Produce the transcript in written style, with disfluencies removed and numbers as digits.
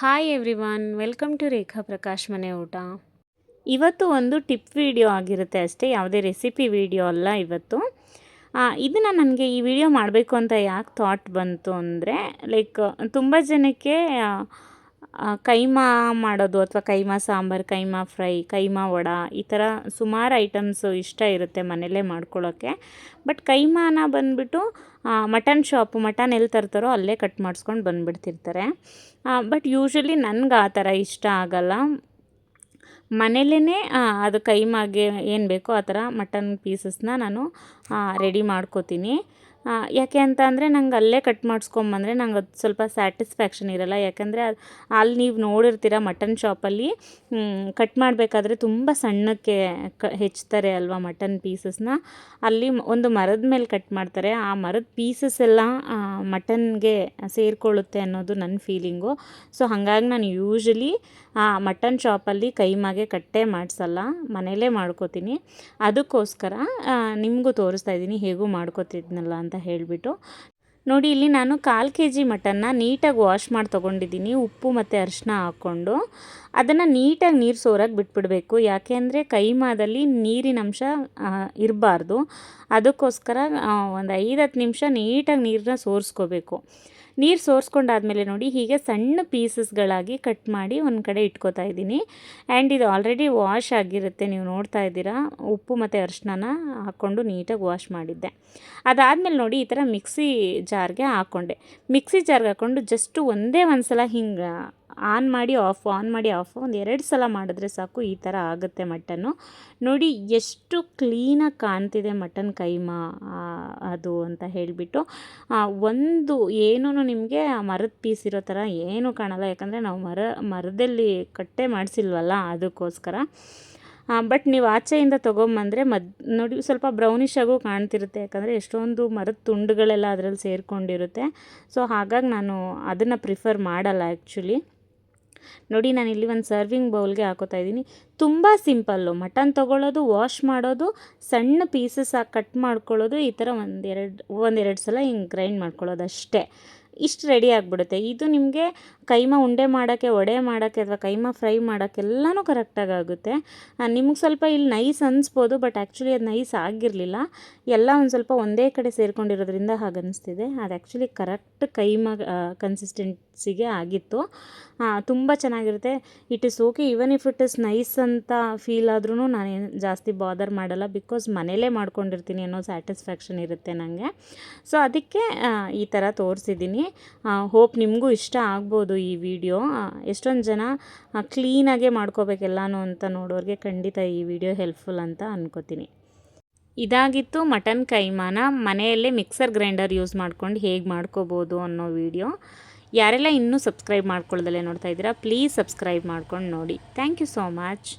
Hi everyone, welcome to ರೇಖಾ ಪ್ರಕಾಶ್ ಮನೆ ಊಟ. ಇವತ್ತು ಒಂದು ಟಿಪ್ ವಿಡಿಯೋ ಆಗಿರುತ್ತೆ ಅಷ್ಟೇ, ಯಾವುದೇ ರೆಸಿಪಿ ವಿಡಿಯೋ ಅಲ್ಲ ಇವತ್ತು. ಇದನ್ನು ನನಗೆ ಈ ವಿಡಿಯೋ ಮಾಡಬೇಕು ಅಂತ ಯಾಕೆ ಥಾಟ್ ಬಂತು ಅಂದರೆ, ಲೈಕ್ ತುಂಬ ಜನಕ್ಕೆ ಕೈಮಾ ಮಾಡೋದು ಅಥವಾ ಕೈಮಾ ಸಾಂಬಾರು, ಕೈಮಾ ಫ್ರೈ, ಕೈಮಾ ವಡ ಈ ಥರ ಸುಮಾರು ಐಟಮ್ಸು ಇಷ್ಟ ಇರುತ್ತೆ ಮನೆಯಲ್ಲೇ ಮಾಡ್ಕೊಳ್ಳೋಕ್ಕೆ. ಬಟ್ ಕೈಮಾನ ಬಂದುಬಿಟ್ಟು ಮಟನ್ ಶಾಪು, ಮಟನ್ ಎಲ್ಲಿ ತರ್ತಾರೋ ಅಲ್ಲೇ ಕಟ್ ಮಾಡಿಸ್ಕೊಂಡು ಬಂದುಬಿಡ್ತಿರ್ತಾರೆ. ಬಟ್ ಯೂಶ್ವಲಿ ನನಗೆ ಆ ಥರ ಇಷ್ಟ ಆಗಲ್ಲ. ಮನೇಲೇ ಅದು ಕೈಮಾಗೆ ಏನು ಬೇಕೋ ಆ ಥರ ಮಟನ್ ಪೀಸಸ್ನ ನಾನು ರೆಡಿ ಮಾಡ್ಕೋತೀನಿ. ಯಾಕೆ ಅಂತ ಅಂದರೆ ನಂಗೆ ಅಲ್ಲೇ ಕಟ್ ಮಾಡಿಸ್ಕೊಂಬಂದರೆ ನಂಗೆ ಅದು ಸ್ವಲ್ಪ ಸ್ಯಾಟಿಸ್ಫ್ಯಾಕ್ಷನ್ ಇರೋಲ್ಲ. ಯಾಕಂದರೆ ಅಲ್ಲಿ ನೀವು ನೋಡಿರ್ತೀರ ಮಟನ್ ಶಾಪಲ್ಲಿ ಕಟ್ ಮಾಡಬೇಕಾದ್ರೆ ತುಂಬ ಸಣ್ಣಕ್ಕೆ ಹೆಚ್ಚುತ್ತಾರೆ ಅಲ್ವಾ ಮಟನ್ ಪೀಸಸ್ನ. ಅಲ್ಲಿ ಒಂದು ಮರದ ಮೇಲೆ ಕಟ್ ಮಾಡ್ತಾರೆ, ಆ ಮರದ ಪೀಸಸ್ ಎಲ್ಲ ಮಟನ್ಗೆ ಸೇರಿಕೊಳ್ಳುತ್ತೆ ಅನ್ನೋದು ನನ್ನ ಫೀಲಿಂಗು. ಸೊ ಹಾಗಾಗಿ ನಾನು ಯೂಶ್ವಲಿ ಮಟನ್ ಶಾಪಲ್ಲಿ ಕೈಮಾಗೆ ಕಟ್ಟೇ ಮಾಡಿಸಲ್ಲ, ಮನೇಲೇ ಮಾಡ್ಕೋತೀನಿ. ಅದಕ್ಕೋಸ್ಕರ ನಿಮಗೂ ತೋರಿಸ್ತಾ ಇದ್ದೀನಿ ಹೇಗೂ ಮಾಡ್ಕೋತಿದ್ನಲ್ಲ ಅಂತ ಹೇಳಿಬಿಟ್ಟು. ನೋಡಿ, ಇಲ್ಲಿ ನಾನು 1/4 kg ಮಟನ್ನ ನೀಟಾಗಿ ವಾಶ್ ಮಾಡಿ ತೊಗೊಂಡಿದ್ದೀನಿ, ಉಪ್ಪು ಮತ್ತು ಅರಿಶಿನ ಹಾಕ್ಕೊಂಡು. ಅದನ್ನು ನೀಟಾಗಿ ನೀರು ಸೋರಕ್ಕೆ ಬಿಟ್ಬಿಡಬೇಕು. ಯಾಕೆ ಅಂದರೆ ಕೈಮಾದಲ್ಲಿ ನೀರಿನ ಅಂಶ ಇರಬಾರ್ದು. ಅದಕ್ಕೋಸ್ಕರ ಒಂದು 5-10 ನಿಮಿಷ ನೀಟಾಗಿ ನೀರನ್ನ ಸೋರಿಸ್ಕೋಬೇಕು. ನೀರು ಸೋರಿಸ್ಕೊಂಡಾದಮೇಲೆ ನೋಡಿ, ಹೀಗೆ ಸಣ್ಣ ಪೀಸಸ್ಗಳಾಗಿ ಕಟ್ ಮಾಡಿ ಒಂದು ಕಡೆ ಇಟ್ಕೋತಾ ಇದ್ದೀನಿ. ಆ್ಯಂಡ್ ಇದು ಆಲ್ರೆಡಿ ವಾಶ್ ಆಗಿರುತ್ತೆ, ನೀವು ನೋಡ್ತಾ ಇದ್ದೀರಾ. ಉಪ್ಪು ಮತ್ತು ಅರಿಶಿನ ಹಾಕ್ಕೊಂಡು ನೀಟಾಗಿ ವಾಶ್ ಮಾಡಿದ್ದೆ. ಅದಾದಮೇಲೆ ನೋಡಿ, ಈ ಥರ ಮಿಕ್ಸಿ ಜಾರ್ಗೆ ಹಾಕ್ಕೊಂಡೆ. ಮಿಕ್ಸಿ ಜಾರ್ಗೆ ಹಾಕ್ಕೊಂಡು ಜಸ್ಟ್ ಒಂದೇ ಒಂದು ಸಲ ಹಿಂಗೆ ಆನ್ ಮಾಡಿ ಆಫ್ ಒಂದು 2 ಸಲ ಮಾಡಿದ್ರೆ ಸಾಕು, ಈ ಥರ ಆಗುತ್ತೆ ಮಟನ್ನು. ನೋಡಿ ಎಷ್ಟು ಕ್ಲೀನಾಗಿ ಕಾಣ್ತಿದೆ ಮಟನ್ ಕೈಮಾ ಅದು ಅಂತ ಹೇಳಿಬಿಟ್ಟು. ಒಂದು ಏನೂ ನಿಮಗೆ ಮರದ ಪೀಸ್ ಇರೋ ಥರ ಏನೂ ಕಾಣಲ್ಲ, ಯಾಕಂದರೆ ನಾವು ಮರದಲ್ಲಿ ಕಟ್ಟೆ ಮಾಡಿಸಿಲ್ವಲ್ಲ, ಅದಕ್ಕೋಸ್ಕರ. ಬಟ್ ನೀವು ಆಚೆಯಿಂದ ತೊಗೊಂಬಂದರೆ ನೋಡಿ ಸ್ವಲ್ಪ ಬ್ರೌನಿಶ್ ಆಗೂ ಕಾಣ್ತಿರುತ್ತೆ, ಯಾಕಂದರೆ ಎಷ್ಟೊಂದು ಮರದ ತುಂಡುಗಳೆಲ್ಲ ಅದರಲ್ಲಿ ಸೇರಿಕೊಂಡಿರುತ್ತೆ. ಸೊ ಹಾಗಾಗಿ ನಾನು ಅದನ್ನು ಪ್ರಿಫರ್ ಮಾಡಲ್ಲ ಆ್ಯಕ್ಚುಲಿ. ನೋಡಿ, ನಾನಿಲ್ಲಿ ಒಂದು ಸರ್ವಿಂಗ್ ಬೌಲ್ಗೆ ಹಾಕೋತಾ ಇದ್ದೀನಿ. ತುಂಬ ಸಿಂಪಲ್ಲು. ಮಟನ್ ತೊಗೊಳ್ಳೋದು, ವಾಶ್ ಮಾಡೋದು, ಸಣ್ಣ ಪೀಸಸ್ ಕಟ್ ಮಾಡ್ಕೊಳ್ಳೋದು, ಈ ಥರ ಒಂದೆರಡು ಸಲ ಹಿಂಗೆ ಗ್ರೈಂಡ್ ಮಾಡ್ಕೊಳ್ಳೋದು ಅಷ್ಟೇ. ಇಷ್ಟು ರೆಡಿ ಆಗಿಬಿಡುತ್ತೆ. ಇದು ನಿಮಗೆ ಕೈಮಾ ಉಂಡೆ ಮಾಡೋಕ್ಕೆ, ವಡೆ ಮಾಡೋಕ್ಕೆ ಅಥವಾ ಕೈಮಾ ಫ್ರೈ ಮಾಡೋಕ್ಕೆಲ್ಲನೂ ಕರೆಕ್ಟಾಗಿ ಆಗುತ್ತೆ. ನಿಮಗೆ ಸ್ವಲ್ಪ ಇಲ್ಲಿ ನೈಸ್ ಅನಿಸ್ಬೋದು, ಬಟ್ ಆ್ಯಕ್ಚುಲಿ ಅದು ನೈಸ್ ಆಗಿರಲಿಲ್ಲ. ಎಲ್ಲ ಒಂದು ಸ್ವಲ್ಪ ಒಂದೇ ಕಡೆ ಸೇರಿಕೊಂಡಿರೋದ್ರಿಂದ ಹಾಗೆ ಅನ್ನಿಸ್ತಿದೆ. ಅದು ಆ್ಯಕ್ಚುಲಿ ಕರೆಕ್ಟ್ ಕೈಮಾ ಕನ್ಸಿಸ್ಟೆನ್ಸಿಗೆ ಆಗಿತ್ತು. ತುಂಬ ಚೆನ್ನಾಗಿರುತ್ತೆ. It is okay, even if it is nice ಅಂತ ಫೀಲ್ ಆದ್ರೂ ನಾನೇನು ಜಾಸ್ತಿ ಬಾದರ್ ಮಾಡಲ್ಲ, ಬಿಕಾಸ್ ಮನೇಲೇ ಮಾಡ್ಕೊಂಡಿರ್ತೀನಿ ಅನ್ನೋ ಸ್ಯಾಟಿಸ್ಫ್ಯಾಕ್ಷನ್ ಇರುತ್ತೆ ನನಗೆ. ಸೊ ಅದಕ್ಕೆ ಈ ಥರ ತೋರಿಸಿದ್ದೀನಿ. ಹೋಪ್ ನಿಮಗೂ ಇಷ್ಟ ಆಗ್ಬೋದು ಈ ವಿಡಿಯೋ. ಎಷ್ಟೊಂದು ಜನ ಕ್ಲೀನಾಗೆ ಮಾಡ್ಕೋಬೇಕೆಲ್ಲನೂ ಅಂತ ನೋಡೋರಿಗೆ ಖಂಡಿತ ಈ ವಿಡಿಯೋ ಹೆಲ್ಪ್ಫುಲ್ ಅಂತ ಅನ್ಕೋತೀನಿ. ಇದಾಗಿತ್ತು ಮಟನ್ ಕೈಮಾನ ಮನೆಯಲ್ಲೇ ಮಿಕ್ಸರ್ ಗ್ರೈಂಡರ್ ಯೂಸ್ ಮಾಡ್ಕೊಂಡು ಹೇಗೆ ಮಾಡ್ಕೋಬೋದು ಅನ್ನೋ ವಿಡಿಯೋ. ಯಾರೆಲ್ಲ ಇನ್ನೂ ಸಬ್ಸ್ಕ್ರೈಬ್ ಮಾಡ್ಕೊಳ್ದಲ್ಲೇ ನೋಡ್ತಾ ಇದ್ದೀರಾ, ಪ್ಲೀಸ್ ಸಬ್ಸ್ಕ್ರೈಬ್ ಮಾಡ್ಕೊಂಡು ನೋಡಿ. Thank you so much.